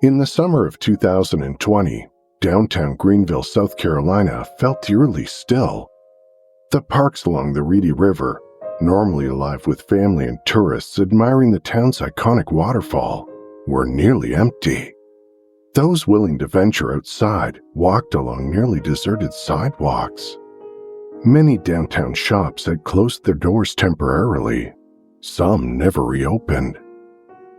In the summer of 2020, downtown Greenville, South Carolina felt eerily still. The parks along the Reedy River, normally alive with family and tourists admiring the town's iconic waterfall, were nearly empty. Those willing to venture outside walked along nearly deserted sidewalks. Many downtown shops had closed their doors temporarily. Some never reopened.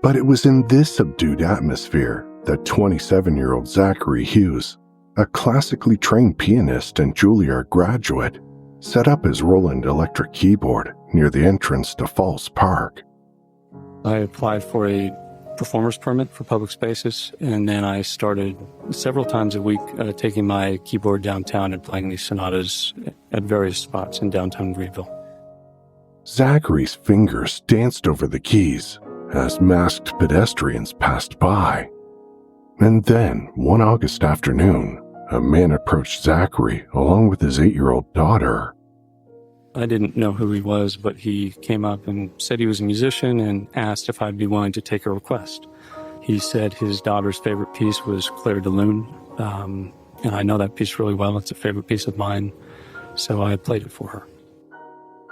But it was in this subdued atmosphere that 27-year-old Zachary Hughes, a classically trained pianist and Juilliard graduate, set up his Roland electric keyboard near the entrance to Falls Park. I applied for a performer's permit for public spaces, and then I started several times a week taking my keyboard downtown and playing these sonatas at various spots in downtown Greenville. Zachary's fingers danced over the keys as masked pedestrians passed by. And then, one August afternoon, a man approached Zachary along with his 8-year-old daughter. I didn't know who he was, but he came up and said he was a musician and asked if I'd be willing to take a request. He said his daughter's favorite piece was Clair de Lune, and I know that piece really well. It's a favorite piece of mine, so I played it for her.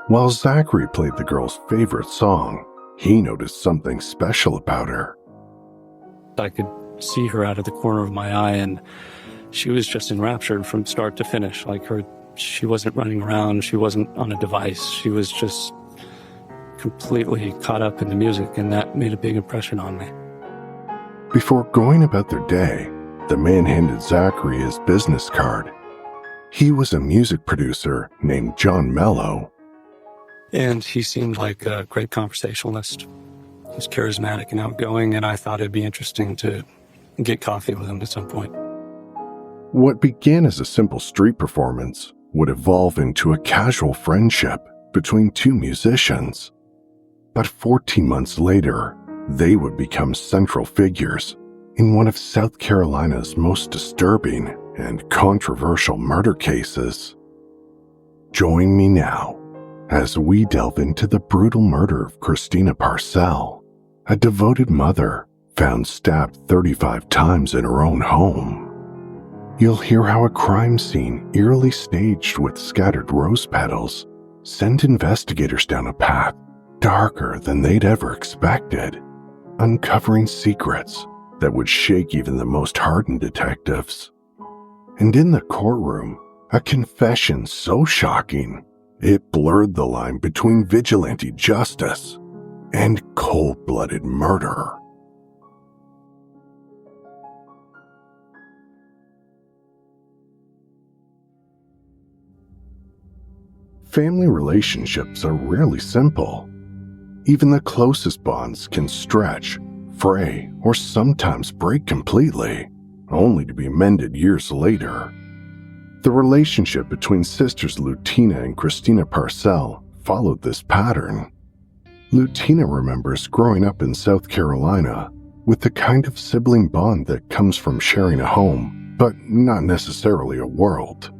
While Zachary played the girl's favorite song, he noticed something special about her. I could see her out of the corner of my eye, and she was just enraptured from start to finish. She wasn't running around, she wasn't on a device, she was just completely caught up in the music, and that made a big impression on me. Before going about their day, the man handed Zachary his business card. He was a music producer named John Mello. And he seemed like a great conversationalist. He was charismatic and outgoing, and I thought it'd be interesting to get coffee with him at some point. What began as a simple street performance would evolve into a casual friendship between two musicians. But 14 months later, they would become central figures in one of South Carolina's most disturbing and controversial murder cases. Join me now as we delve into the brutal murder of Christina Parcell, a devoted mother found stabbed 35 times in her own home. You'll hear how a crime scene eerily staged with scattered rose petals sent investigators down a path darker than they'd ever expected, uncovering secrets that would shake even the most hardened detectives. And in the courtroom, a confession so shocking, it blurred the line between vigilante justice and cold-blooded murder. Family relationships are rarely simple. Even the closest bonds can stretch, fray, or sometimes break completely, only to be mended years later. The relationship between sisters Lutina and Christina Parcell followed this pattern. Lutina remembers growing up in South Carolina with the kind of sibling bond that comes from sharing a home, but not necessarily a world.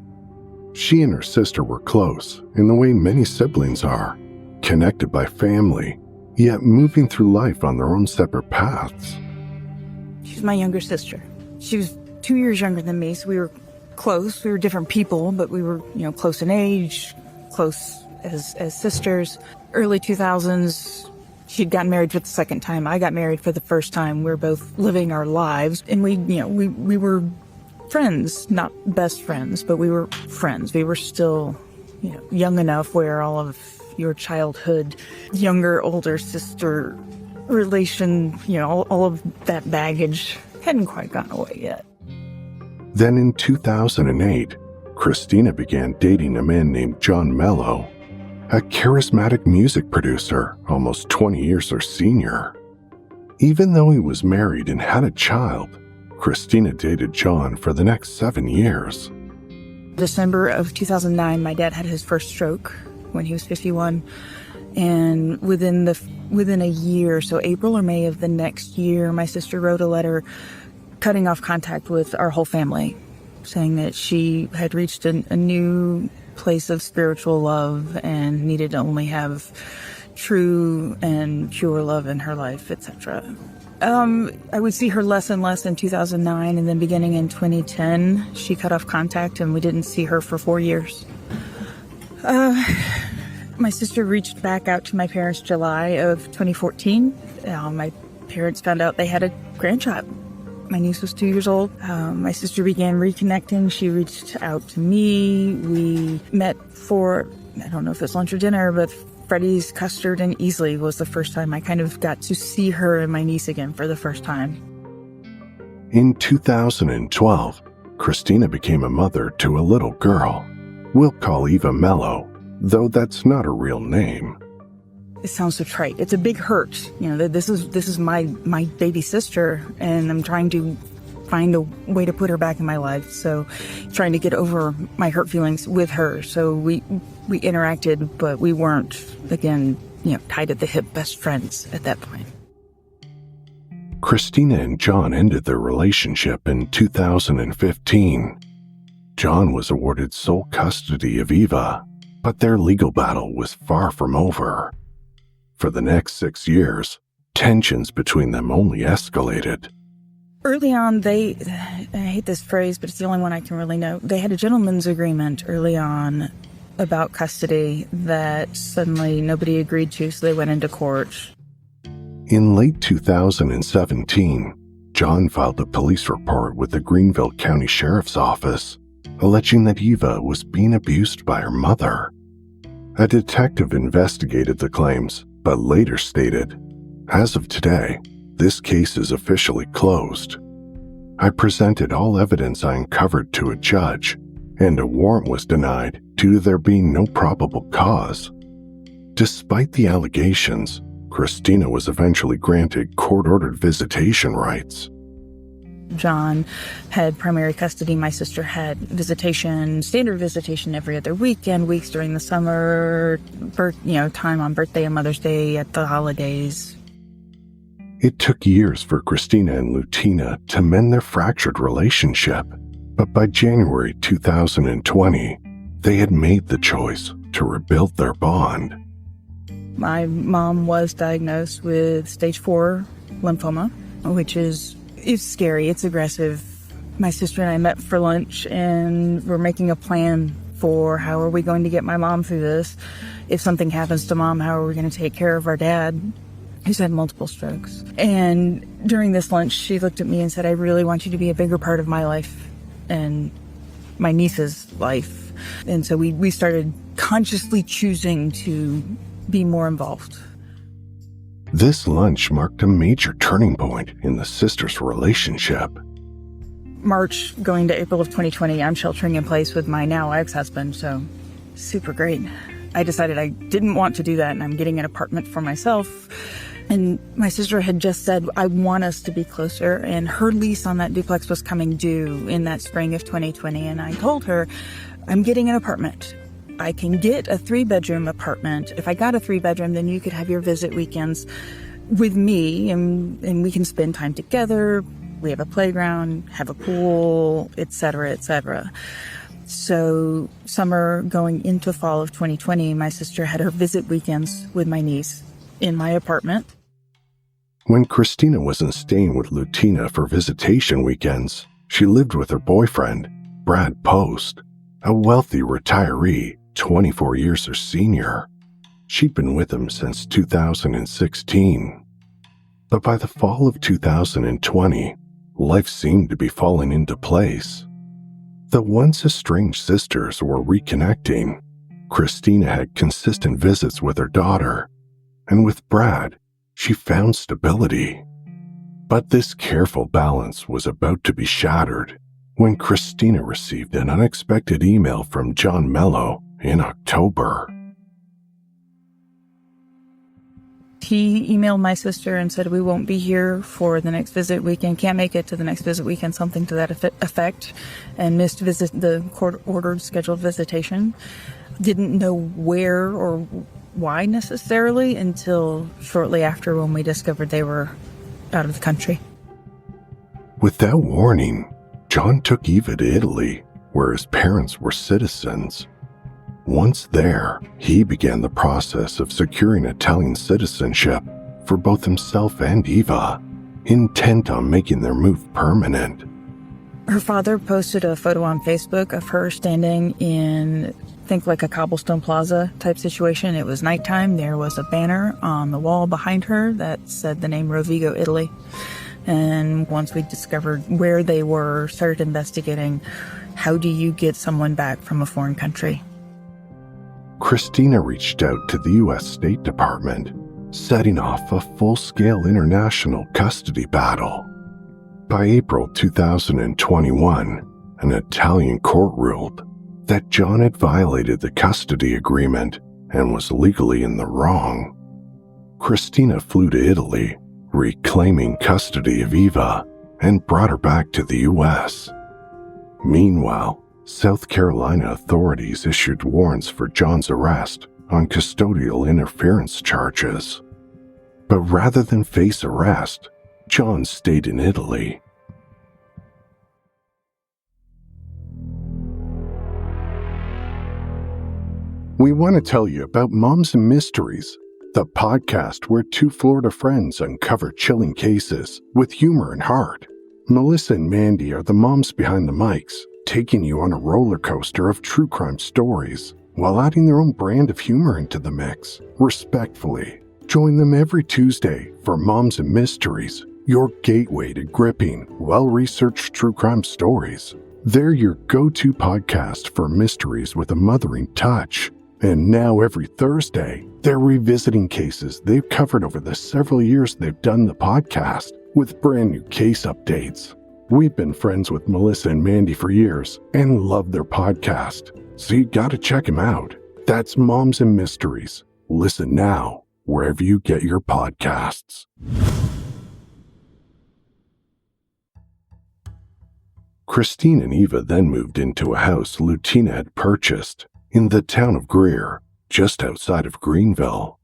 She and her sister were close in the way many siblings are, connected by family, yet moving through life on their own separate paths. She's my younger sister. She was 2 years younger than me, so we were close. We were different people, but we were, close in age, close as sisters. Early 2000s, she'd gotten married for the second time. I got married for the first time. We were both living our lives, and we were friends, not best friends, but we were friends. We were still, young enough where all of your childhood, younger, older sister relation, all of that baggage hadn't quite gone away yet. Then in 2008, Christina began dating a man named John Mello, a charismatic music producer almost 20 years her senior. Even though he was married and had a child, Christina dated John for the next 7 years. December of 2009, my dad had his first stroke when he was 51. And within a year, so April or May of the next year, my sister wrote a letter cutting off contact with our whole family, saying that she had reached a new place of spiritual love and needed to only have true and pure love in her life, etc. I would see her less and less in 2009, and then beginning in 2010, she cut off contact, and we didn't see her for 4 years. My sister reached back out to my parents July of 2014. My parents found out they had a grandchild. My niece was 2 years old. My sister began reconnecting. She reached out to me. We met for, I don't know if it's lunch or dinner, but Freddy's Custard and Easley was the first time I kind of got to see her and my niece again for the first time. In 2012, Christina became a mother to a little girl. We'll call Eva Mello, though that's not a real name. It sounds so trite. It's a big hurt. You know, this is my baby sister, and I'm trying to find a way to put her back in my life. So trying to get over my hurt feelings with her. So we interacted, but we weren't, again, tied at the hip best friends at that point. Christina and John ended their relationship in 2015. John was awarded sole custody of Eva, but their legal battle was far from over. For the next 6 years, tensions between them only escalated. Early on, I hate this phrase, but it's the only one I can really know. They had a gentleman's agreement early on about custody that suddenly nobody agreed to, so they went into court. In late 2017, John filed a police report with the Greenville County Sheriff's Office, alleging that Eva was being abused by her mother. A detective investigated the claims, but later stated, "As of today, this case is officially closed. I presented all evidence I uncovered to a judge, and a warrant was denied due to there being no probable cause." Despite the allegations, Christina was eventually granted court-ordered visitation rights. John had primary custody. My sister had visitation, standard visitation every other weekend, weeks during the summer, time on birthday and Mother's Day, at the holidays. It took years for Christina and Lutina to mend their fractured relationship, but by January 2020, they had made the choice to rebuild their bond. My mom was diagnosed with stage 4 lymphoma, which is scary. It's aggressive. My sister and I met for lunch, and we're making a plan for how are we going to get my mom through this. If something happens to mom, how are we going to take care of our dad, who's had multiple strokes? And during this lunch, she looked at me and said, "I really want you to be a bigger part of my life and my niece's life." And so we started consciously choosing to be more involved. This lunch marked a major turning point in the sisters' relationship. March going to April of 2020, I'm sheltering in place with my now ex-husband, so super great. I decided I didn't want to do that, and I'm getting an apartment for myself. And my sister had just said, "I want us to be closer," and her lease on that duplex was coming due in that spring of 2020, and I told her, "I'm getting an apartment. I can get a 3-bedroom apartment. If I got a 3-bedroom, then you could have your visit weekends with me, and we can spend time together. We have a playground, have a pool, etc., etc." So summer going into fall of 2020, my sister had her visit weekends with my niece in my apartment. When Christina wasn't staying with Lutina for visitation weekends, she lived with her boyfriend, Brad Post, a wealthy retiree 24 years her senior. She'd been with him since 2016. But by the fall of 2020, life seemed to be falling into place. The once estranged sisters were reconnecting. Christina had consistent visits with her daughter, and with Brad, she found stability. But this careful balance was about to be shattered when Christina received an unexpected email from John Mello in October. He emailed my sister and said, "We won't be here for the next visit weekend, can't make it to the next visit weekend," something to that effect, and missed the court-ordered scheduled visitation. Didn't know where or why necessarily until shortly after, when we discovered they were out of the country. Without warning, John took Eva to Italy, where his parents were citizens. Once there, he began the process of securing Italian citizenship for both himself and Eva. intent on making their move permanent. Her father posted a photo on Facebook of her standing in, think like a cobblestone plaza type situation. It was nighttime. There was a banner on the wall behind her that said the name Rovigo, Italy. And once we discovered where they were, started investigating, how do you get someone back from a foreign country? Christina reached out to the U.S. State Department, setting off a full-scale international custody battle. By April 2021, an Italian court ruled that John had violated the custody agreement and was legally in the wrong. Christina flew to Italy, reclaiming custody of Eva, and brought her back to the U.S. Meanwhile, South Carolina authorities issued warrants for John's arrest on custodial interference charges. But rather than face arrest, John stayed in Italy. We want to tell you about Moms and Mysteries, the podcast where two Florida friends uncover chilling cases with humor and heart. Melissa and Mandy are the moms behind the mics, taking you on a roller coaster of true crime stories while adding their own brand of humor into the mix. Respectfully, join them every Tuesday for Moms and Mysteries, your gateway to gripping, well-researched true crime stories. They're your go-to podcast for mysteries with a mothering touch. And now every Thursday, they're revisiting cases they've covered over the several years they've done the podcast with brand new case updates. We've been friends with Melissa and Mandy for years and love their podcast, so you gotta check them out. That's Moms and Mysteries. Listen now, wherever you get your podcasts. Christine and Eva then moved into a house Lutina had purchased in the town of Greer, just outside of Greenville.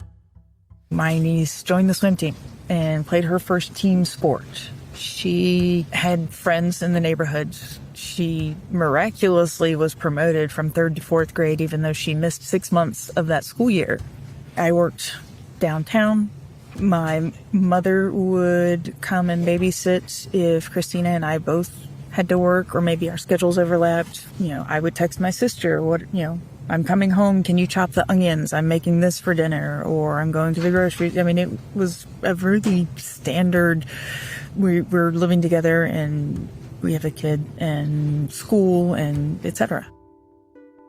My niece joined the swim team and played her first team sport. She had friends in the neighborhood. She miraculously was promoted from 3rd to 4th grade, even though she missed 6 months of that school year. I worked downtown. My mother would come and babysit if Christina and I both had to work, or maybe our schedules overlapped. I would text my sister, I'm coming home, can you chop the onions? I'm making this for dinner, or I'm going to the grocery. I mean, it was a really standard, we're living together and we have a kid and school and etc.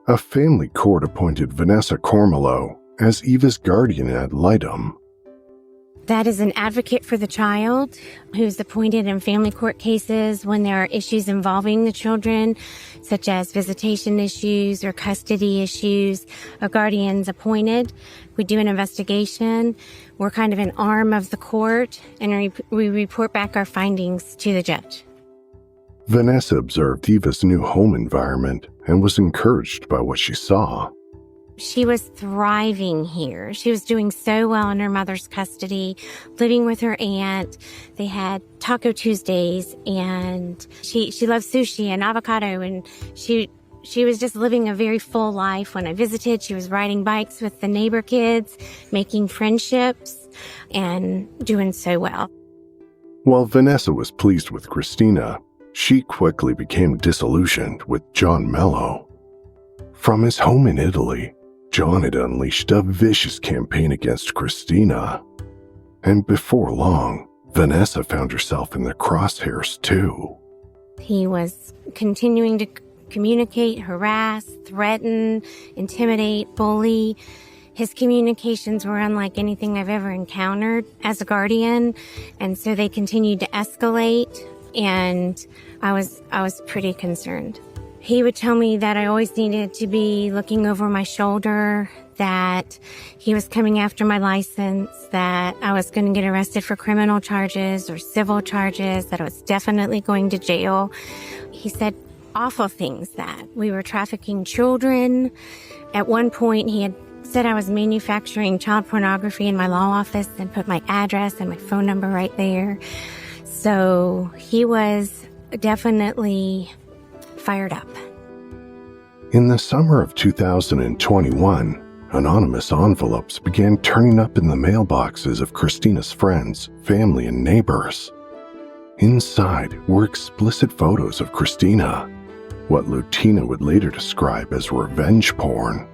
A family court appointed Vanessa Cormelo as Eva's guardian ad litem. That is an advocate for the child who's appointed in family court cases when there are issues involving the children, such as visitation issues or custody issues. A guardian's appointed. We do an investigation. We're kind of an arm of the court, and we report back our findings to the judge. Vanessa observed Eva's new home environment and was encouraged by what she saw. She was thriving here. She was doing so well in her mother's custody, living with her aunt. They had Taco Tuesdays, and she loved sushi and avocado, and she was just living a very full life. When I visited, she was riding bikes with the neighbor kids, making friendships, and doing so well. While Vanessa was pleased with Christina, she quickly became disillusioned with John Mello. From his home in Italy, John had unleashed a vicious campaign against Christina. And before long, Vanessa found herself in the crosshairs too. He was continuing to communicate, harass, threaten, intimidate, bully. His communications were unlike anything I've ever encountered as a guardian, and so they continued to escalate, and I was pretty concerned. He would tell me that I always needed to be looking over my shoulder, that he was coming after my license, that I was going to get arrested for criminal charges or civil charges, that I was definitely going to jail. He said awful things, that we were trafficking children. At one point, he had said I was manufacturing child pornography in my law office and put my address and my phone number right there. So he was definitely fired up. In the summer of 2021, anonymous envelopes began turning up in the mailboxes of Christina's friends, family, and neighbors. Inside were explicit photos of Christina, what Lutina would later describe as revenge porn.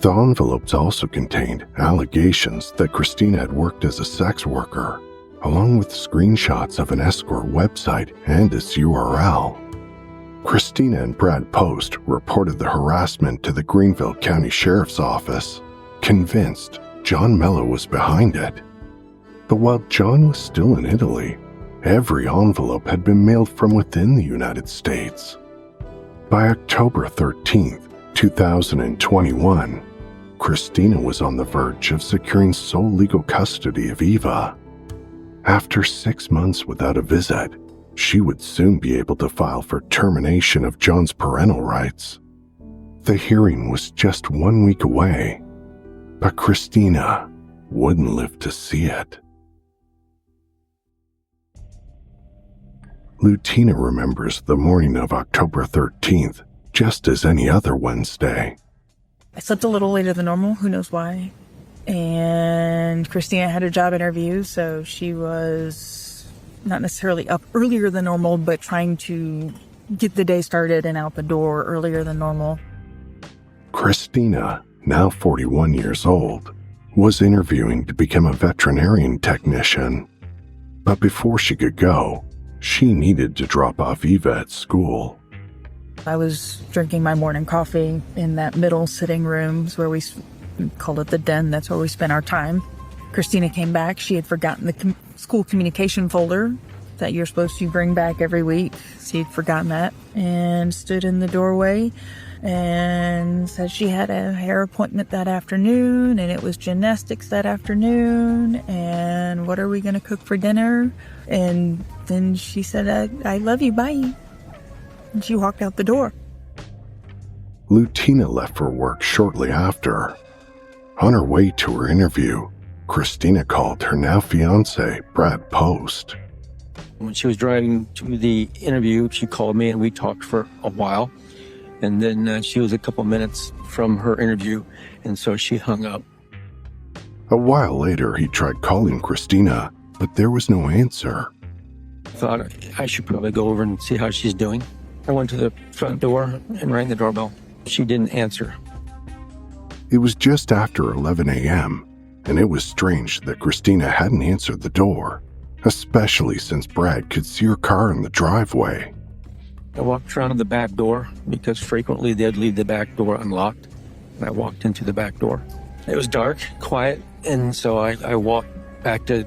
The envelopes also contained allegations that Christina had worked as a sex worker, along with screenshots of an escort website and its URL. Christina and Brad Post reported the harassment to the Greenville County Sheriff's Office, convinced John Mello was behind it. But while John was still in Italy, every envelope had been mailed from within the United States. By October 13, 2021, Christina was on the verge of securing sole legal custody of Eva. After 6 months without a visit, she would soon be able to file for termination of John's parental rights. The hearing was just 1 week away, but Christina wouldn't live to see it. Lutina remembers the morning of October 13th just as any other Wednesday. I slept a little later than normal, who knows why. And Christina had a job interview, so she was not necessarily up earlier than normal, but trying to get the day started and out the door earlier than normal. Christina, now 41 years old, was interviewing to become a veterinarian technician. But before she could go, she needed to drop off Eva at school. I was drinking my morning coffee in that middle sitting room where we called it the den. That's where we spent our time. Christina came back. She had forgotten the school communication folder that you're supposed to bring back every week. She'd forgotten that and stood in the doorway and said she had a hair appointment that afternoon and it was gymnastics that afternoon and what are we going to cook for dinner? And then she said, I love you, bye. And she walked out the door. Lutina left for work shortly after. On her way to her interview, Christina called her now fiancé, Brad Post. When she was driving to the interview, she called me and we talked for a while. And then she was a couple minutes from her interview, and so she hung up. A while later, he tried calling Christina, but there was no answer. I thought I should probably go over and see how she's doing. I went to the front door and rang the doorbell. She didn't answer. It was just after 11 a.m., and it was strange that Christina hadn't answered the door, especially since Brad could see her car in the driveway. I walked around to the back door because frequently they'd leave the back door unlocked. And I walked into the back door. It was dark, quiet, and so I walked back to,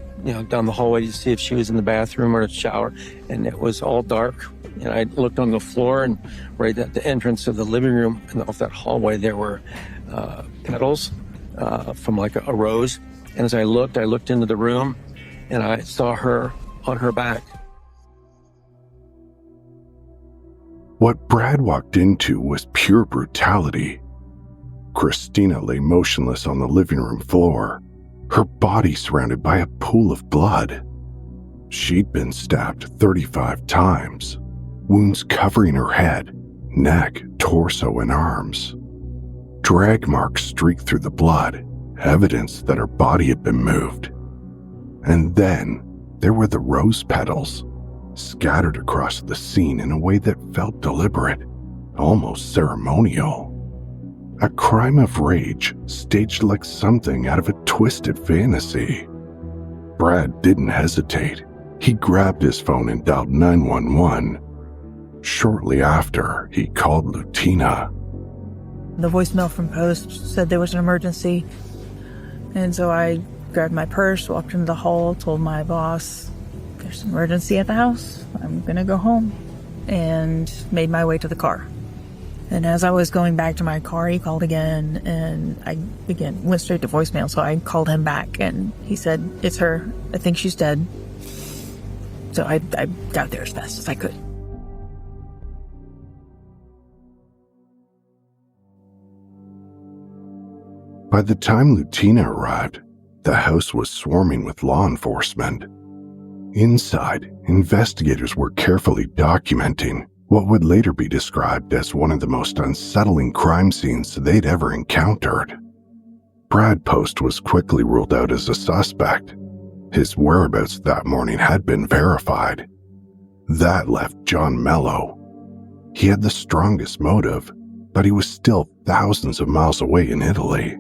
down the hallway to see if she was in the bathroom or the shower, and it was all dark. And I looked on the floor, and right at the entrance of the living room and off that hallway, there were petals from like a rose. And as I looked into the room, and I saw her on her back. What Brad walked into was pure brutality. Christina lay motionless on the living room floor, her body surrounded by a pool of blood. She'd been stabbed 35 times, wounds covering her head, neck, torso, and arms. Drag marks streaked through the blood, evidence that her body had been moved. And then there were the rose petals, scattered across the scene in a way that felt deliberate, almost ceremonial. A crime of rage staged like something out of a twisted fantasy. Brad didn't hesitate. He grabbed his phone and dialed 911. Shortly after, he called Lutina. The voicemail from Post said there was an emergency. And so I grabbed my purse, walked into the hall, told my boss, there's an emergency at the house. I'm going to go home. And made my way to the car. And as I was going back to my car, he called again. And I, again, went straight to voicemail. So I called him back. And he said, it's her. I think she's dead. So I got there as fast as I could. By the time Lutina arrived, the house was swarming with law enforcement. Inside, investigators were carefully documenting what would later be described as one of the most unsettling crime scenes they'd ever encountered. Brad Post was quickly ruled out as a suspect. His whereabouts that morning had been verified, That left John mellow. He had the strongest motive, but he was still thousands of miles away in Italy.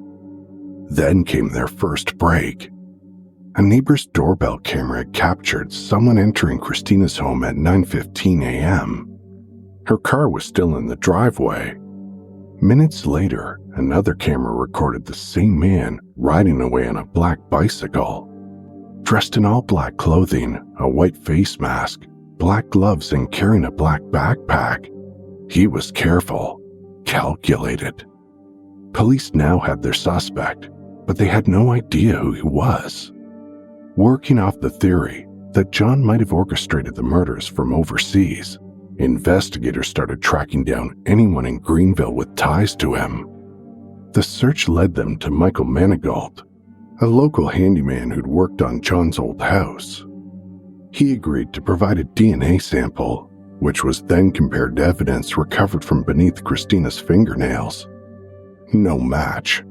Then came their first break. A neighbor's doorbell camera captured someone entering Christina's home at 9:15 a.m. Her car was still in the driveway. Minutes later, another camera recorded the same man riding away on a black bicycle. Dressed in all black clothing, a white face mask, black gloves, and carrying a black backpack. He was careful, calculated. Police now had their suspect, but they had no idea who he was. Working off the theory that John might have orchestrated the murders from overseas, investigators started tracking down anyone in Greenville with ties to him. The search led them to Michael Manigault, a local handyman who'd worked on John's old house. He agreed to provide a DNA sample, which was then compared to evidence recovered from beneath Christina's fingernails. No match.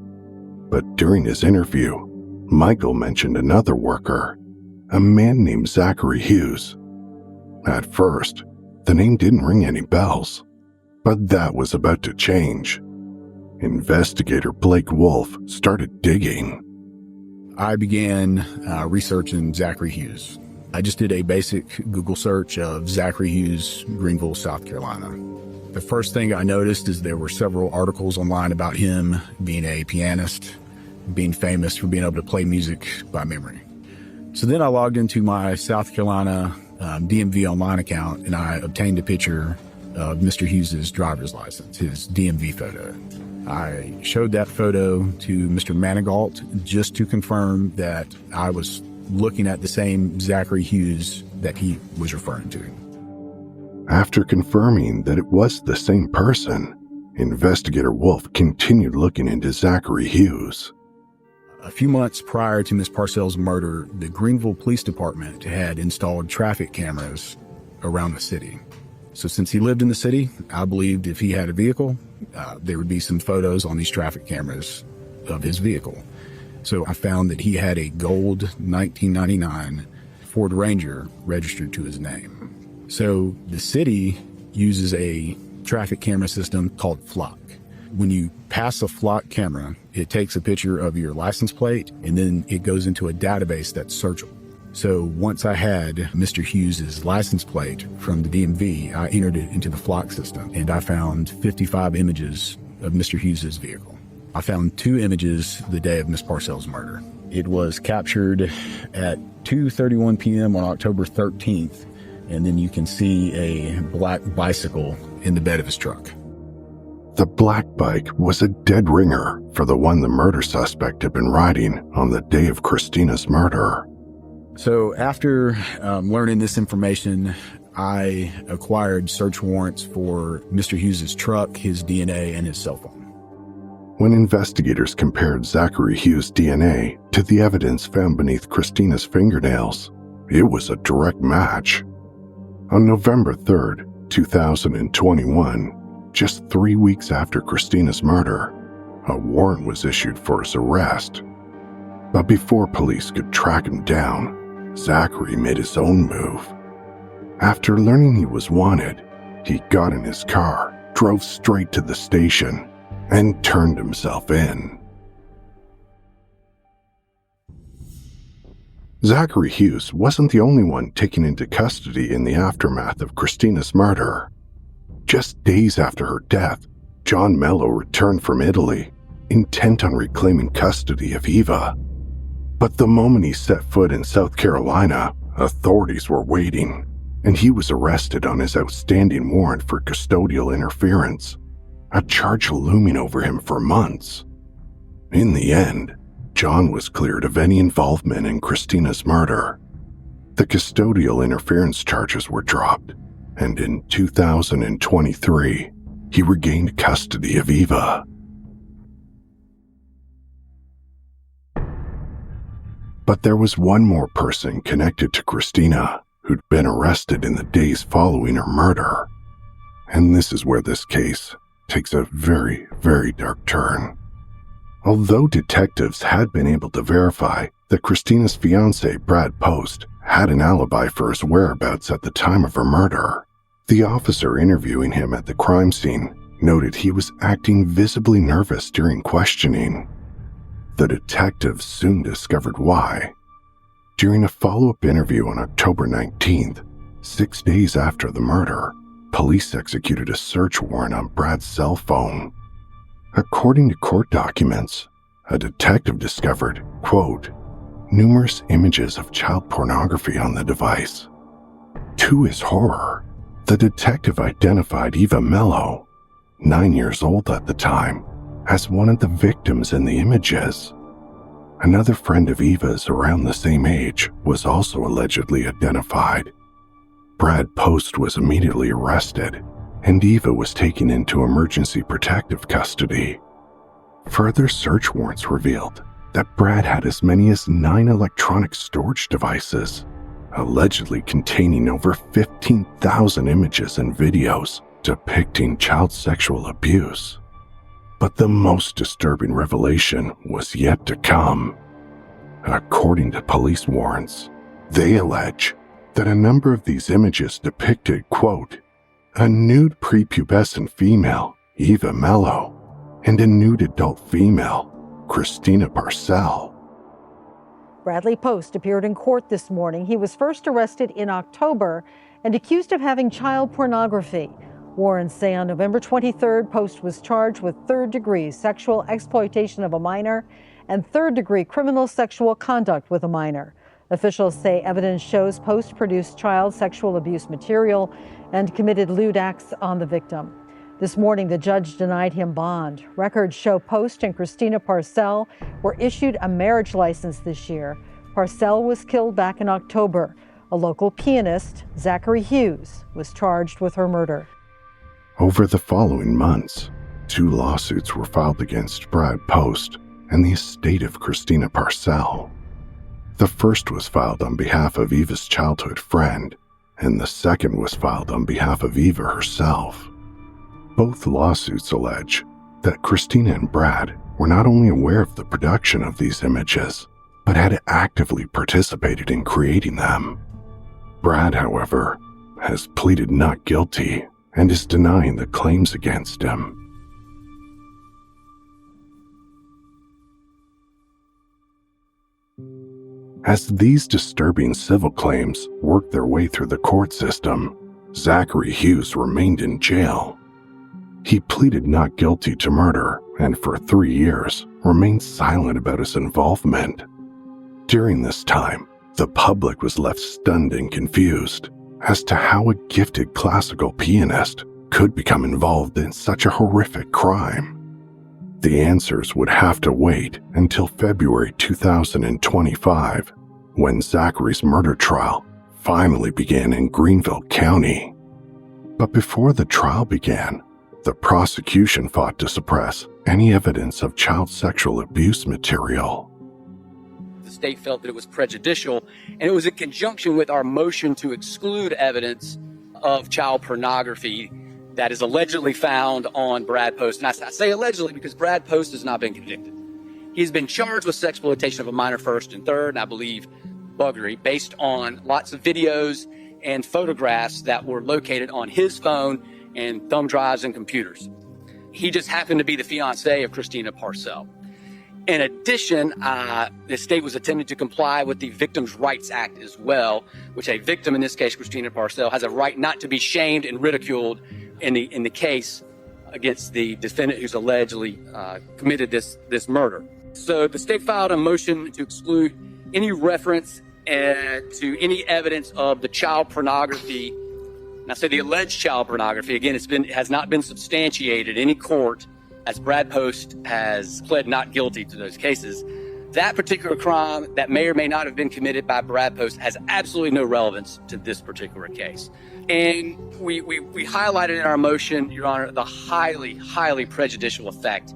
But during his interview, Michael mentioned another worker, a man named Zachary Hughes. At first, the name didn't ring any bells, but that was about to change. Investigator Blake Wolf started digging. I began researching Zachary Hughes. I just did a basic Google search of Zachary Hughes, Greenville, South Carolina. The first thing I noticed is there were several articles online about him being a pianist, being famous for being able to play music by memory. So then I logged into my South Carolina DMV online account, and I obtained a picture of Mr. Hughes's driver's license, his DMV photo. I showed that photo to Mr. Manigault just to confirm that I was looking at the same Zachary Hughes that he was referring to. After confirming that it was the same person, investigator Wolf continued looking into Zachary Hughes. A few months prior to Ms. Parcell's murder, the Greenville Police Department had installed traffic cameras around the city. So since he lived in the city, I believed if he had a vehicle, there would be some photos on these traffic cameras of his vehicle. So I found that he had a gold 1999 Ford Ranger registered to his name. So the city uses a traffic camera system called Flock. When you pass a Flock camera, it takes a picture of your license plate, and then it goes into a database that's searchable. So once I had Mr. Hughes's license plate from the DMV, I entered it into the Flock system, and I found 55 images of Mr. Hughes's vehicle. I found 2 images the day of Miss Parcell's murder. It was captured at 2:31 p.m. on October 13th, and then you can see a black bicycle in the bed of his truck. The black bike was a dead ringer for the one the murder suspect had been riding on the day of Christina's murder. So after learning this information, I acquired search warrants for Mr. Hughes's truck, his DNA, and his cell phone. When investigators compared Zachary Hughes' DNA to the evidence found beneath Christina's fingernails, it was a direct match. On November 3rd, 2021, just 3 weeks after Christina's murder, a warrant was issued for his arrest. But before police could track him down, Zachary made his own move. After learning he was wanted, he got in his car, drove straight to the station, and turned himself in. Zachary Hughes wasn't the only one taken into custody in the aftermath of Christina's murder. Just days after her death, John Mello returned from Italy, intent on reclaiming custody of Eva. But the moment he set foot in South Carolina, authorities were waiting, and he was arrested on his outstanding warrant for custodial interference, a charge looming over him for months. In the end, John was cleared of any involvement in Christina's murder. The custodial interference charges were dropped, and in 2023, he regained custody of Eva. But there was one more person connected to Christina who'd been arrested in the days following her murder. And this is where this case takes a very, very dark turn. Although detectives had been able to verify that Christina's fiancé, Brad Post, had an alibi for his whereabouts at the time of her murder. The officer interviewing him at the crime scene noted he was acting visibly nervous during questioning. The detectives soon discovered why. During a follow-up interview on October 19th, 6 days after the murder, police executed a search warrant on Brad's cell phone. According to court documents, a detective discovered, quote, numerous images of child pornography on the device. To his horror, the detective identified Eva Mello, 9 years old at the time, as one of the victims in the images. Another friend of Eva's around the same age was also allegedly identified. Brad Post was immediately arrested, and Eva was taken into emergency protective custody. Further search warrants revealed that Brad had as many as 9 electronic storage devices, allegedly containing over 15,000 images and videos depicting child sexual abuse. But the most disturbing revelation was yet to come. According to police warrants, they allege that a number of these images depicted, quote, a nude prepubescent female, Eva Mello, and a nude adult female, Christina Parcell. Bradley Post appeared in court this morning. He was first arrested in October and accused of having child pornography. Warrants say on November 23rd, Post was charged with third-degree sexual exploitation of a minor and third-degree criminal sexual conduct with a minor. Officials say evidence shows Post produced child sexual abuse material and committed lewd acts on the victim. This morning, the judge denied him bond. Records show Post and Christina Parcell were issued a marriage license this year. Parcell was killed back in October. A local pianist, Zachary Hughes, was charged with her murder. Over the following months, 2 lawsuits were filed against Brad Post and the estate of Christina Parcell. The first was filed on behalf of Eva's childhood friend, and the second was filed on behalf of Eva herself. Both lawsuits allege that Christina and Brad were not only aware of the production of these images, but had actively participated in creating them. Brad, however, has pleaded not guilty and is denying the claims against him. As these disturbing civil claims worked their way through the court system, Zachary Hughes remained in jail. He pleaded not guilty to murder and for 3 years remained silent about his involvement. During this time, the public was left stunned and confused as to how a gifted classical pianist could become involved in such a horrific crime. The answers would have to wait until February 2025, when Zachary's murder trial finally began in Greenville County. But before the trial began, the prosecution fought to suppress any evidence of child sexual abuse material. The state felt that it was prejudicial, and it was in conjunction with our motion to exclude evidence of child pornography that is allegedly found on Brad Post. And I say allegedly because Brad Post has not been convicted. He's been charged with sexploitation of a minor first and third, and I believe buggery, based on lots of videos and photographs that were located on his phone and thumb drives and computers. He just happened to be the fiancé of Christina Parcell. In addition, the state was attempting to comply with the Victims' Rights Act as well, which a victim, in this case Christina Parcell, has a right not to be shamed and ridiculed in the case against the defendant who's allegedly committed this murder. So the state filed a motion to exclude any reference to any evidence of the child pornography. And I say the alleged child pornography. Again, it has not been substantiated in any court, as Brad Post has pled not guilty to those cases. That particular crime that may or may not have been committed by Brad Post has absolutely no relevance to this particular case. And we highlighted in our motion, Your Honor, the highly, highly prejudicial effect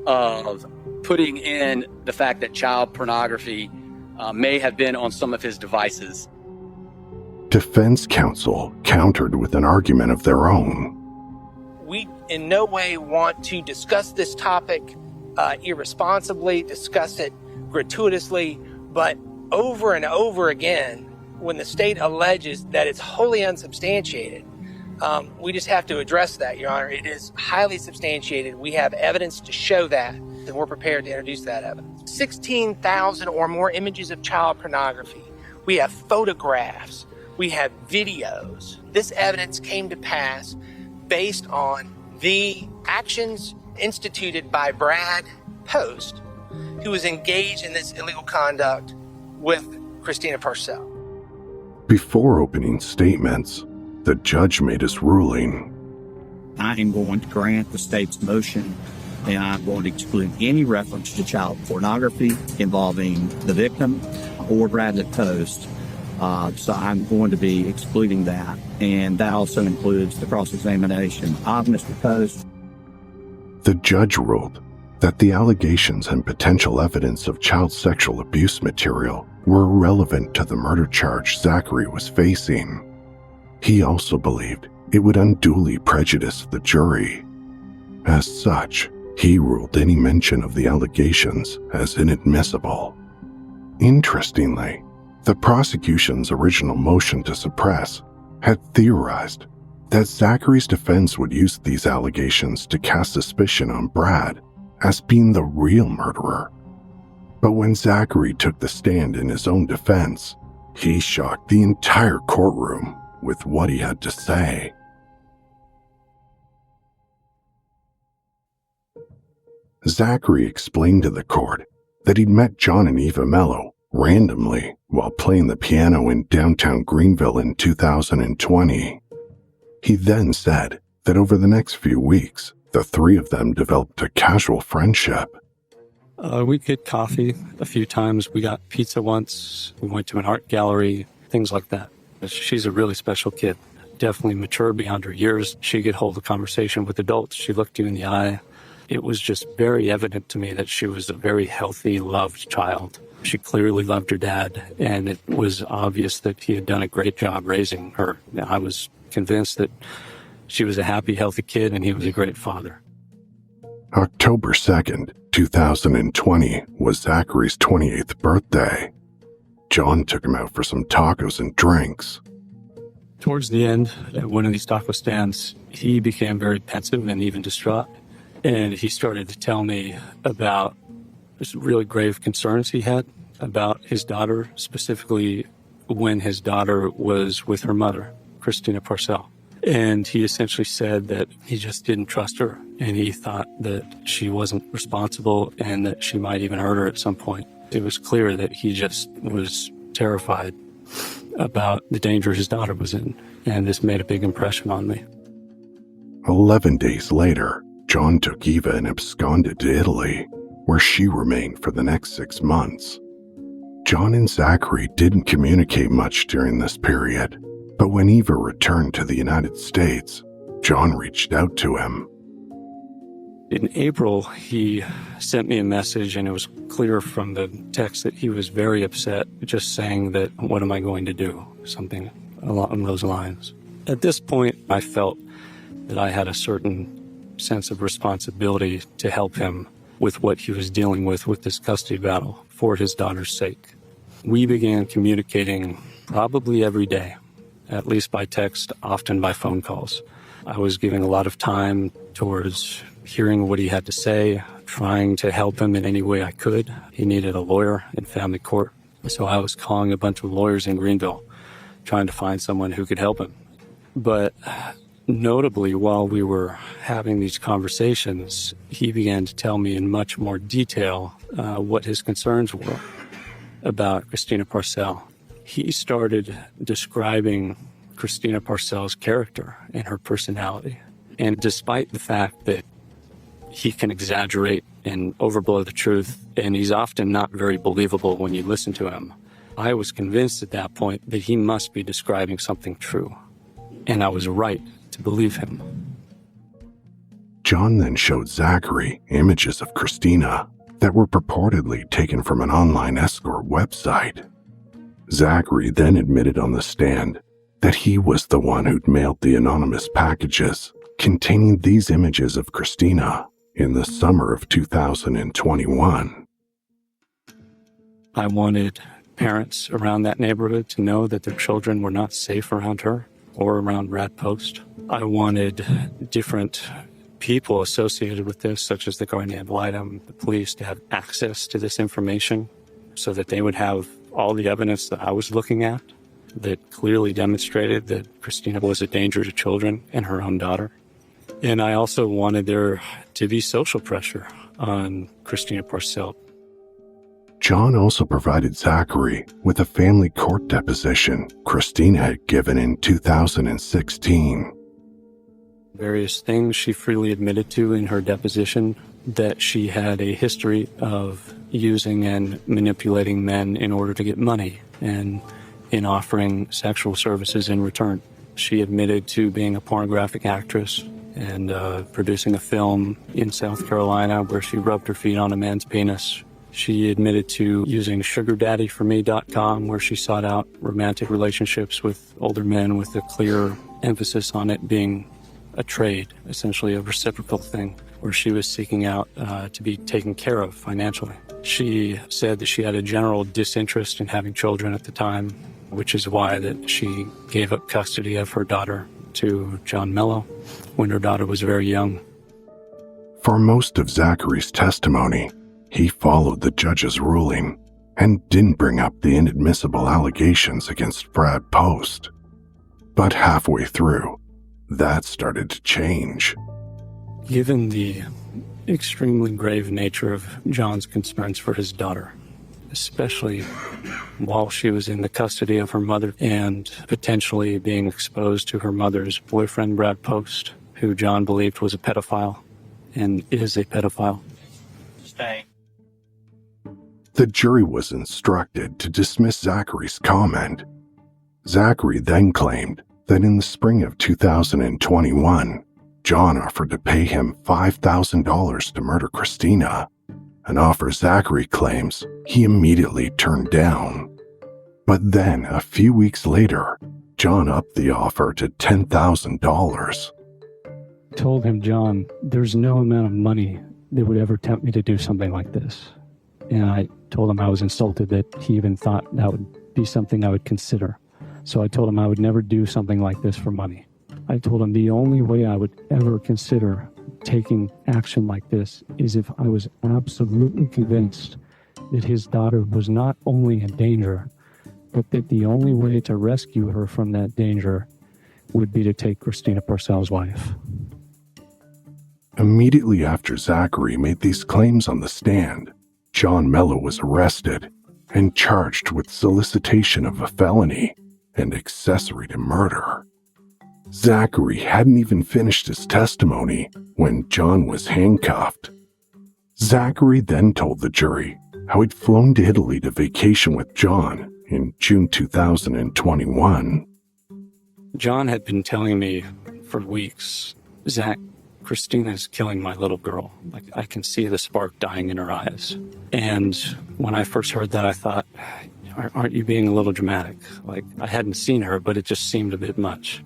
of putting in the fact that child pornography may have been on some of his devices. Defense counsel countered with an argument of their own. We in no way want to discuss this topic irresponsibly, discuss it gratuitously, but over and over again, when the state alleges that it's wholly unsubstantiated, we just have to address that, Your Honor. It is highly substantiated. We have evidence to show that, and we're prepared to introduce that evidence. 16,000 or more images of child pornography. We have photographs. We have videos. This evidence came to pass based on the actions instituted by Brad Post, who was engaged in this illegal conduct with Christina Parcell. Before opening statements, the judge made his ruling. I am going to grant the state's motion, and I'm going to exclude any reference to child pornography involving the victim or Bradley Post. So I'm going to be excluding that. And that also includes the cross-examination of Mr. Post. The judge ruled that the allegations and potential evidence of child sexual abuse material were irrelevant to the murder charge Zachary was facing. He also believed it would unduly prejudice the jury. As such, he ruled any mention of the allegations as inadmissible. Interestingly, the prosecution's original motion to suppress had theorized that Zachary's defense would use these allegations to cast suspicion on Brad as being the real murderer. But when Zachary took the stand in his own defense, he shocked the entire courtroom with what he had to say. Zachary explained to the court that he'd met John and Eva Mello randomly while playing the piano in downtown Greenville in 2020. He then said that over the next few weeks, the three of them developed a casual friendship. We get coffee a few times. We got pizza once. We went to an art gallery, things like that. She's a really special kid, definitely mature beyond her years. She could hold a conversation with adults. She looked you in the eye. It was just very evident to me that she was a very healthy, loved child. She clearly loved her dad, and it was obvious that he had done a great job raising her. I was convinced that she was a happy, healthy kid, and he was a great father. October 2nd, 2020 was Zachary's 28th birthday. John took him out for some tacos and drinks. Towards the end, at one of these taco stands, he became very pensive and even distraught. And he started to tell me about just really grave concerns he had about his daughter, specifically when his daughter was with her mother, Christina Parcell. And he essentially said that he just didn't trust her, and he thought that she wasn't responsible and that she might even hurt her at some point. It was clear that he just was terrified about the danger his daughter was in, and this made a big impression on me. 11 days later, John took Eva and absconded to Italy, where she remained for the next 6 months. John and Zachary didn't communicate much during this period, but when Eva returned to the United States, John reached out to him. In April, he sent me a message, and it was clear from the text that he was very upset, just saying that, "What am I going to do?" Something along those lines. At this point, I felt that I had a certain sense of responsibility to help him with what he was dealing with this custody battle for his daughter's sake. We began communicating probably every day, at least by text, often by phone calls. I was giving a lot of time towards hearing what he had to say, trying to help him in any way I could. He needed a lawyer in family court, so I was calling a bunch of lawyers in Greenville, trying to find someone who could help him. But notably, while we were having these conversations, he began to tell me in much more detail what his concerns were about Christina Parcell. He started describing Christina Parcell's character and her personality. And despite the fact that he can exaggerate and overblow the truth, and he's often not very believable when you listen to him, I was convinced at that point that he must be describing something true. And I was right to believe him. John then showed Zachary images of Christina that were purportedly taken from an online escort website. Zachary then admitted on the stand that he was the one who'd mailed the anonymous packages containing these images of Christina in the summer of 2021. I wanted parents around that neighborhood to know that their children were not safe around her or around Brad Post. I wanted different people associated with this, such as the guardian ad litem, the police, to have access to this information so that they would have all the evidence that I was looking at that clearly demonstrated that Christina was a danger to children and her own daughter. And I also wanted there to be social pressure on Christina Parcell. John also provided Zachary with a family court deposition Christina had given in 2016. Various things she freely admitted to in her deposition, that she had a history of using and manipulating men in order to get money and in offering sexual services in return. She admitted to being a pornographic actress and producing a film in South Carolina where she rubbed her feet on a man's penis. She admitted to using sugardaddyforme.com, where she sought out romantic relationships with older men with a clear emphasis on it being a trade, essentially a reciprocal thing, where she was seeking out to be taken care of financially. She said that she had a general disinterest in having children at the time, which is why that she gave up custody of her daughter to John Mello when her daughter was very young. For most of Zachary's testimony, he followed the judge's ruling and didn't bring up the inadmissible allegations against Brad Post. But halfway through, that started to change. Given the extremely grave nature of John's concerns for his daughter, especially while she was in the custody of her mother and potentially being exposed to her mother's boyfriend, Brad Post, who John believed was a pedophile and is a pedophile. Stay. The jury was instructed to dismiss Zachary's comment. Zachary then claimed that in the spring of 2021, John offered to pay him $5,000 to murder Christina, an offer Zachary claims he immediately turned down. But then, a few weeks later, John upped the offer to $10,000. Told him, John, there's no amount of money that would ever tempt me to do something like this. And I told him I was insulted that he even thought that would be something I would consider. So I told him I would never do something like this for money. I told him the only way I would ever consider taking action like this is if I was absolutely convinced that his daughter was not only in danger, but that the only way to rescue her from that danger would be to take Christina Parcell's wife. Immediately after Zachary made these claims on the stand, John Mello was arrested and charged with solicitation of a felony and accessory to murder. Zachary hadn't even finished his testimony when John was handcuffed. Zachary then told the jury how he'd flown to Italy to vacation with John in June 2021. John had been telling me for weeks, Zach, Christina's killing my little girl. Like, I can see the spark dying in her eyes. And when I first heard that, I thought, aren't you being a little dramatic? Like, I hadn't seen her, but it just seemed a bit much.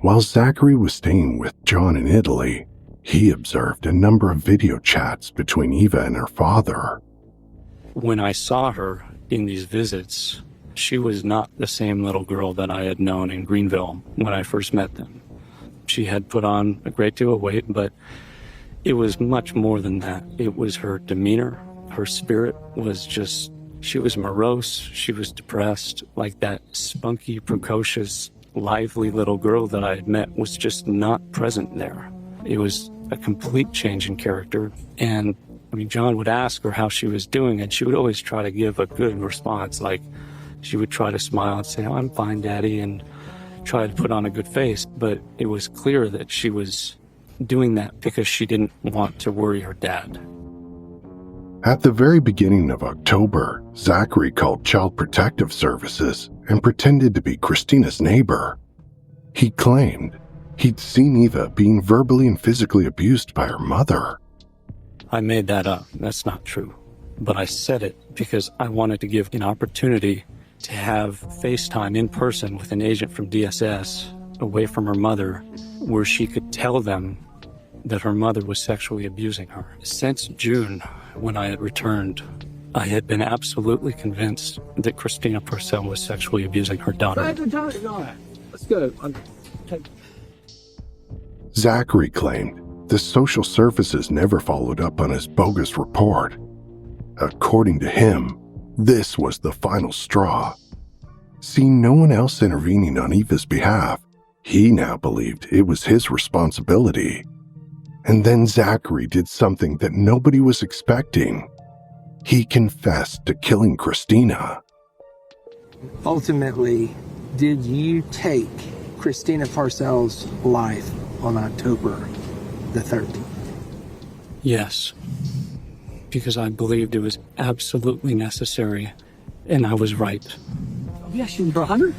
While Zachary was staying with John in Italy, he observed a number of video chats between Eva and her father. When I saw her in these visits, she was not the same little girl that I had known in Greenville when I first met them. She had put on a great deal of weight, but it was much more than that. It was her demeanor. Her spirit was just, she was morose. She was depressed. Like that spunky, precocious, lively little girl that I had met was just not present there. It was a complete change in character. And I mean, John would ask her how she was doing, and she would always try to give a good response. Like, she would try to smile and say, "Oh, I'm fine, Daddy," and try to put on a good face. But it was clear that she was doing that because she didn't want to worry her dad. At the very beginning of October, Zachary called Child Protective Services and pretended to be Christina's neighbor. He claimed he'd seen Eva being verbally and physically abused by her mother. I made that up. That's not true. But I said it because I wanted to give an opportunity to have FaceTime in person with an agent from DSS away from her mother, where she could tell them that her mother was sexually abusing her. Since June, when I had returned I had been absolutely convinced that Christina Parcell was sexually abusing her daughter. Let's go. Zachary claimed the social services never followed up on his bogus report. According to him, this was the final straw. Seeing no one else intervening on Eva's behalf, he now believed it was his responsibility. And then Zachary did something that nobody was expecting. He confessed to killing Christina. Ultimately, did you take Christina Parcell's life on October the 13th? Yes, because I believed it was absolutely necessary, and I was right. Yes, you brother.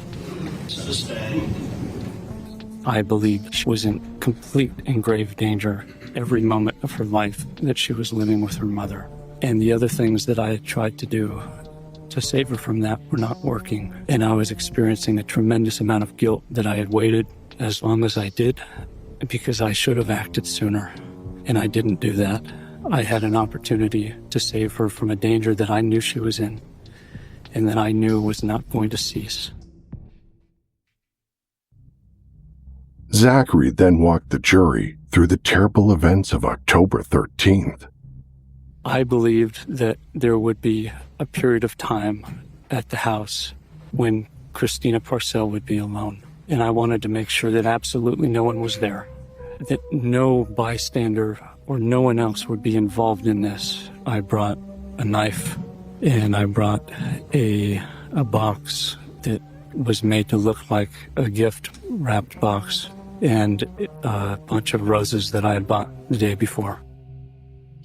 I believed she was in complete and grave danger every moment of her life that she was living with her mother. And the other things that I had tried to do to save her from that were not working. And I was experiencing a tremendous amount of guilt that I had waited as long as I did because I should have acted sooner. And I didn't do that. I had an opportunity to save her from a danger that I knew she was in and that I knew was not going to cease. Zachary then walked the jury through the terrible events of October 13th. I believed that there would be a period of time at the house when Christina Parcell would be alone. And I wanted to make sure that absolutely no one was there, that no bystander or no one else would be involved in this. I brought a knife and I brought a box that was made to look like a gift wrapped box and a bunch of roses that I had bought the day before.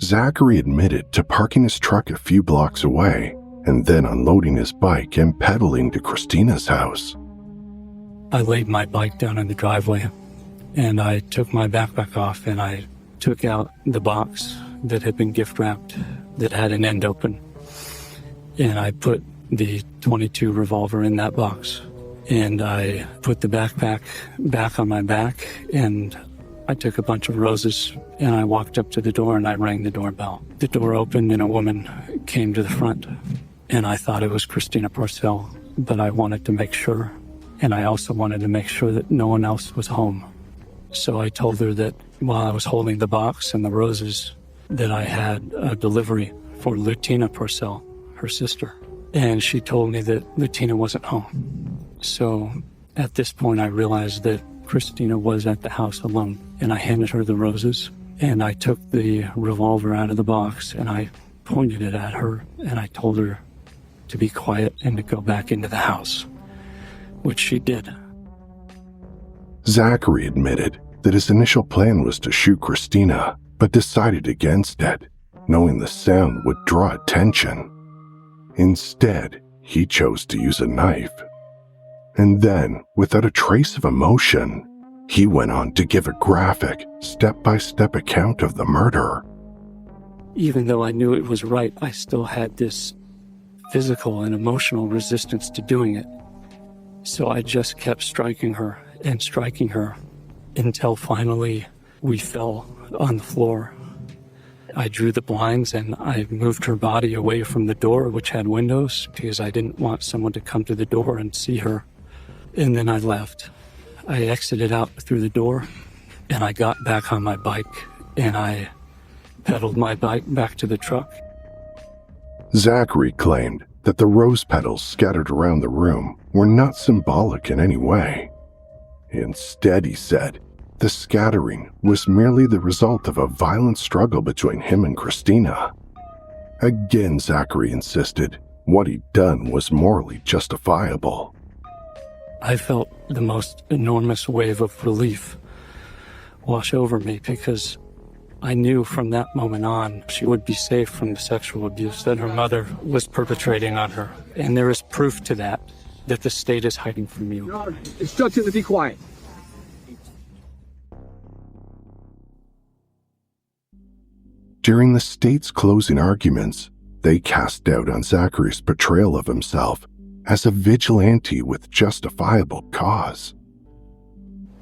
Zachary admitted to parking his truck a few blocks away and then unloading his bike and pedaling to Christina's house. I laid my bike down in the driveway and I took my backpack off and I took out the box that had been gift wrapped that had an end open. And I put the .22 revolver in that box. And I put the backpack back on my back and I took a bunch of roses and I walked up to the door and I rang the doorbell. The door opened and a woman came to the front and I thought it was Christina Parcell, but I wanted to make sure. And I also wanted to make sure that no one else was home. So I told her that while I was holding the box and the roses, that I had a delivery for Lutina Parcell, her sister. And she told me that Lutina wasn't home. So at this point, I realized that Christina was at the house alone. And I handed her the roses and I took the revolver out of the box and I pointed it at her and I told her to be quiet and to go back into the house, which she did. Zachary admitted that his initial plan was to shoot Christina, but decided against it, knowing the sound would draw attention. Instead, he chose to use a knife. And then, without a trace of emotion, he went on to give a graphic, step-by-step account of the murder. Even though I knew it was right, I still had this physical and emotional resistance to doing it. So I just kept striking her until finally we fell on the floor. I drew the blinds and I moved her body away from the door, which had windows, because I didn't want someone to come to the door and see her. And then I left. I exited out through the door and I got back on my bike and I pedaled my bike back to the truck. Zachary claimed that the rose petals scattered around the room were not symbolic in any way. Instead, he said, the scattering was merely the result of a violent struggle between him and Christina. Again, Zachary insisted what he'd done was morally justifiable. I felt the most enormous wave of relief wash over me because I knew from that moment on she would be safe from the sexual abuse that her mother was perpetrating on her. And there is proof to that the state is hiding from you. Your Honor, instruct him to be quiet. During the state's closing arguments, they cast doubt on Zachary's portrayal of himself as a vigilante with justifiable cause.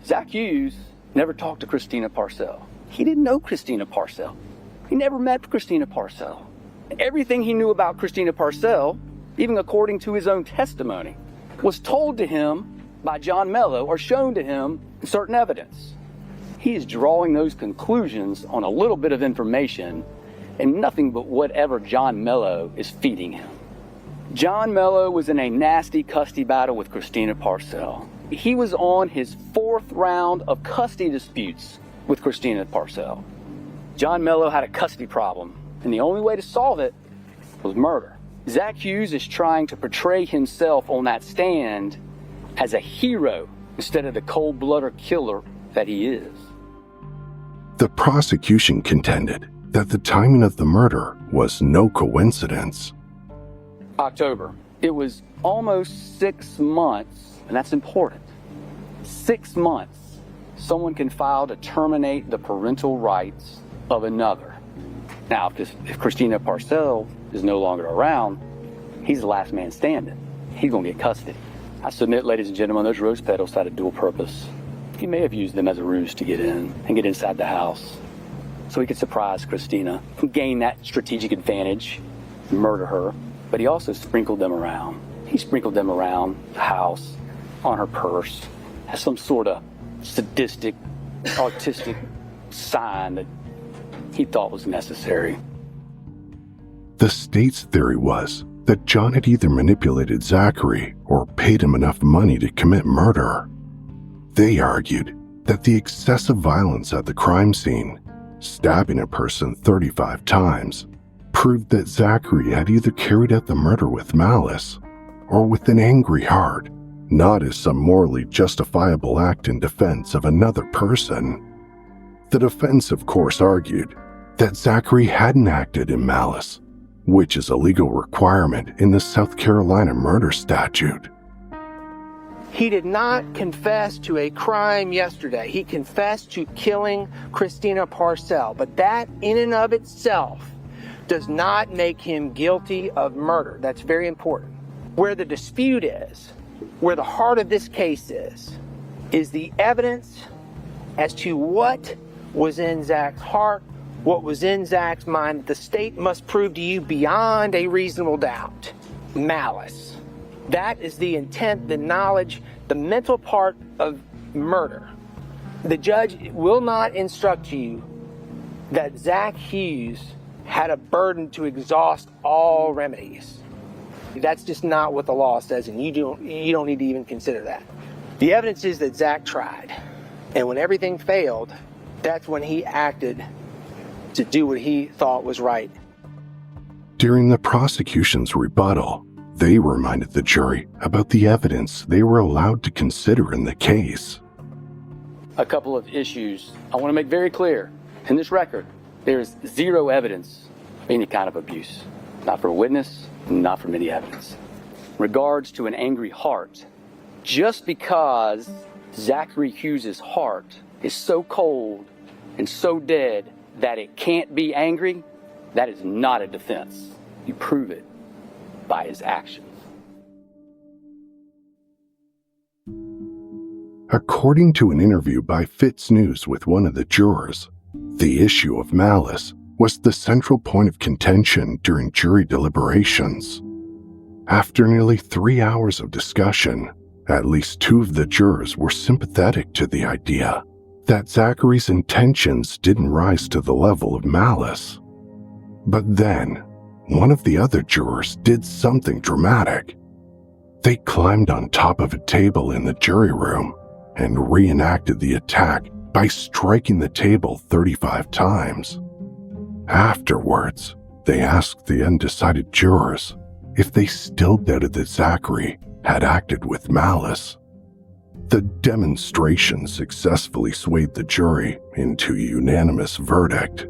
Zach Hughes never talked to Christina Parcell. He didn't know Christina Parcell. He never met Christina Parcell. Everything he knew about Christina Parcell, even according to his own testimony, was told to him by John Mello or shown to him in certain evidence. He is drawing those conclusions on a little bit of information and nothing but whatever John Mello is feeding him. John Mello was in a nasty custody battle with Christina Parcell. He was on his 4th round of custody disputes with Christina Parcell. John Mello had a custody problem, and the only way to solve it was murder. Zach Hughes is trying to portray himself on that stand as a hero instead of the cold-blooded killer that he is. The prosecution contended that the timing of the murder was no coincidence. October. It was almost 6 months, and that's important. 6 months, someone can file to terminate the parental rights of another. Now, if Christina Parcell is no longer around, he's the last man standing. He's going to get custody. I submit, ladies and gentlemen, those rose petals had a dual purpose. He may have used them as a ruse to get in and get inside the house so he could surprise Christina, gain that strategic advantage, murder her, but he also sprinkled them around. He sprinkled them around the house, on her purse, as some sort of sadistic, artistic sign that he thought was necessary. The state's theory was that John had either manipulated Zachary or paid him enough money to commit murder. They argued that the excessive violence at the crime scene, stabbing a person 35 times, proved that Zachary had either carried out the murder with malice or with an angry heart, not as some morally justifiable act in defense of another person. The defense, of course, argued that Zachary hadn't acted in malice, which is a legal requirement in the South Carolina murder statute. He did not confess to a crime yesterday. He confessed to killing Christina Parcell, but that in and of itself does not make him guilty of murder. That's very important. Where the dispute is, where the heart of this case is the evidence as to what was in Zach's heart, what was in Zach's mind. The state must prove to you beyond a reasonable doubt. Malice. That is the intent, the knowledge, the mental part of murder. The judge will not instruct you that Zach Hughes had a burden to exhaust all remedies. That's just not what the law says, and you don't need to even consider that. The evidence is that Zach tried, and when everything failed, that's when he acted to do what he thought was right. During the prosecution's rebuttal, they reminded the jury about the evidence they were allowed to consider in the case. A couple of issues I want to make very clear. In this record, there is zero evidence of any kind of abuse. Not for a witness, not from any evidence. In regards to an angry heart, just because Zachary Hughes' heart is so cold and so dead that it can't be angry, that is not a defense. You prove it by his actions. According to an interview by Fitz News with one of the jurors, the issue of malice was the central point of contention during jury deliberations. After nearly 3 hours of discussion, at least 2 of the jurors were sympathetic to the idea that Zachary's intentions didn't rise to the level of malice. But then, one of the other jurors did something dramatic. They climbed on top of a table in the jury room and reenacted the attack by striking the table 35 times. Afterwards, they asked the undecided jurors if they still doubted that Zachary had acted with malice. The demonstration successfully swayed the jury into a unanimous verdict.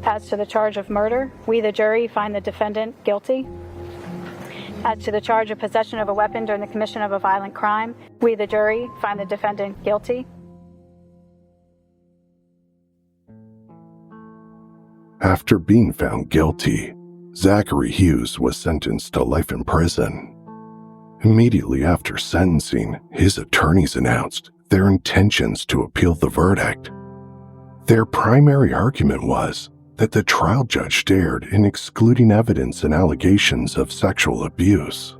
As to the charge of murder, we, the jury, find the defendant guilty. As to the charge of possession of a weapon during the commission of a violent crime, we, the jury, find the defendant guilty. After being found guilty, Zachary Hughes was sentenced to life in prison. Immediately after sentencing, his attorneys announced their intentions to appeal the verdict. Their primary argument was that the trial judge dared in excluding evidence and allegations of sexual abuse.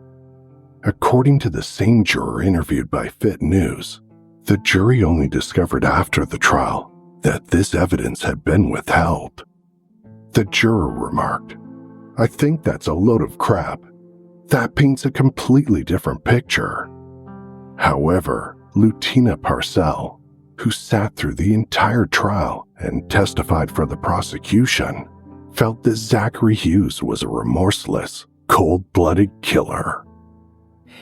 According to the same juror interviewed by Fit News, the jury only discovered after the trial that this evidence had been withheld. The juror remarked, "I think that's a load of crap. That paints a completely different picture." However, Christina Parcell, who sat through the entire trial and testified for the prosecution, felt that Zachary Hughes was a remorseless, cold-blooded killer.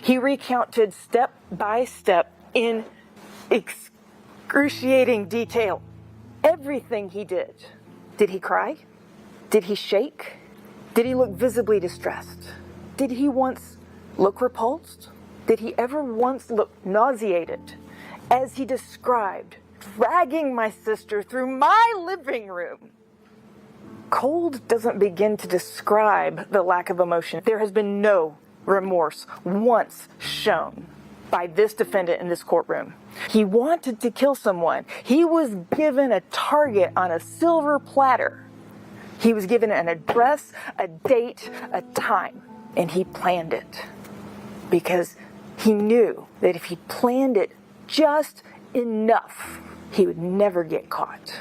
He recounted step by step in excruciating detail everything he did. Did he cry? Did he shake? Did he look visibly distressed? Did he once look repulsed? Did he ever once look nauseated? As he described, dragging my sister through my living room. Cold doesn't begin to describe the lack of emotion. There has been no remorse once shown by this defendant in this courtroom. He wanted to kill someone. He was given a target on a silver platter. He was given an address, a date, a time, and he planned it because he knew that if he planned it just enough, he would never get caught.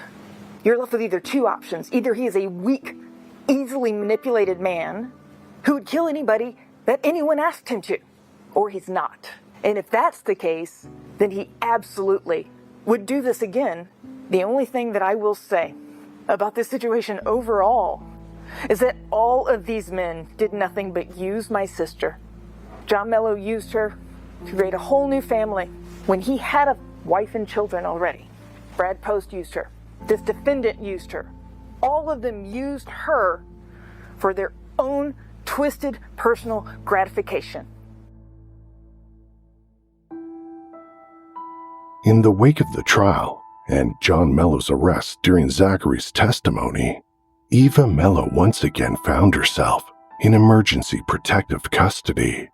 You're left with either two options. Either he is a weak, easily manipulated man who would kill anybody that anyone asked him to, or he's not. And if that's the case, then he absolutely would do this again. The only thing that I will say about this situation overall is that all of these men did nothing but use my sister. John Mello used her to create a whole new family when he had a wife and children already. Brad Post used her. This defendant used her. All of them used her for their own twisted personal gratification. In the wake of the trial and John Mello's arrest during Zachary's testimony, Eva Mello once again found herself in emergency protective custody.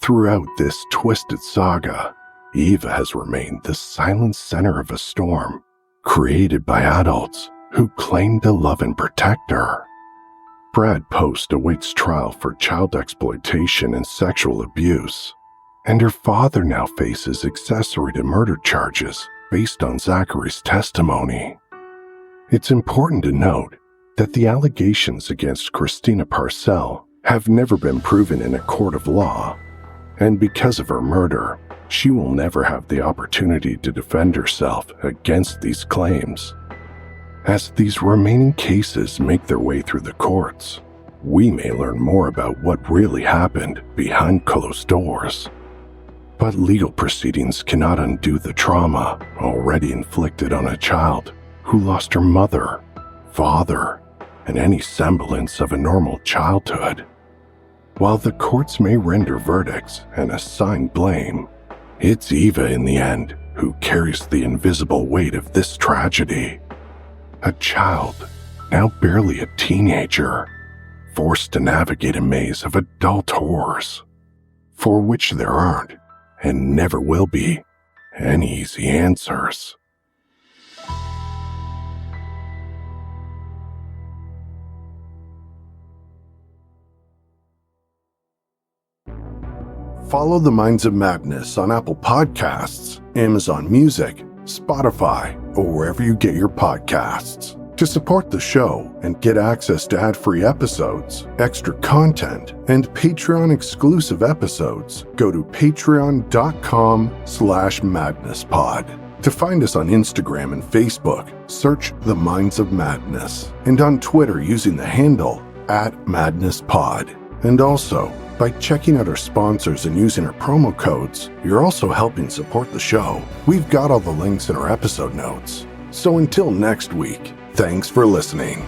Throughout this twisted saga, Eva has remained the silent center of a storm created by adults who claim to love and protect her. Brad Post awaits trial for child exploitation and sexual abuse, and her father now faces accessory to murder charges based on Zachary's testimony. It's important to note that the allegations against Christina Parcell have never been proven in a court of law, and because of her murder, she will never have the opportunity to defend herself against these claims. As these remaining cases make their way through the courts, we may learn more about what really happened behind closed doors. But legal proceedings cannot undo the trauma already inflicted on a child who lost her mother, father, and any semblance of a normal childhood. While the courts may render verdicts and assign blame, it's Eva in the end who carries the invisible weight of this tragedy. A child, now barely a teenager, forced to navigate a maze of adult horrors, for which there aren't, and never will be, any easy answers. Follow The Minds of Madness on Apple Podcasts, Amazon Music, Spotify, or wherever you get your podcasts. To support the show and get access to ad-free episodes, extra content, and Patreon-exclusive episodes, go to patreon.com/madnesspod. To find us on Instagram and Facebook, search The Minds of Madness, and on Twitter using the handle @madnesspod. And also, by checking out our sponsors and using our promo codes, you're also helping support the show. We've got all the links in our episode notes. So until next week, thanks for listening.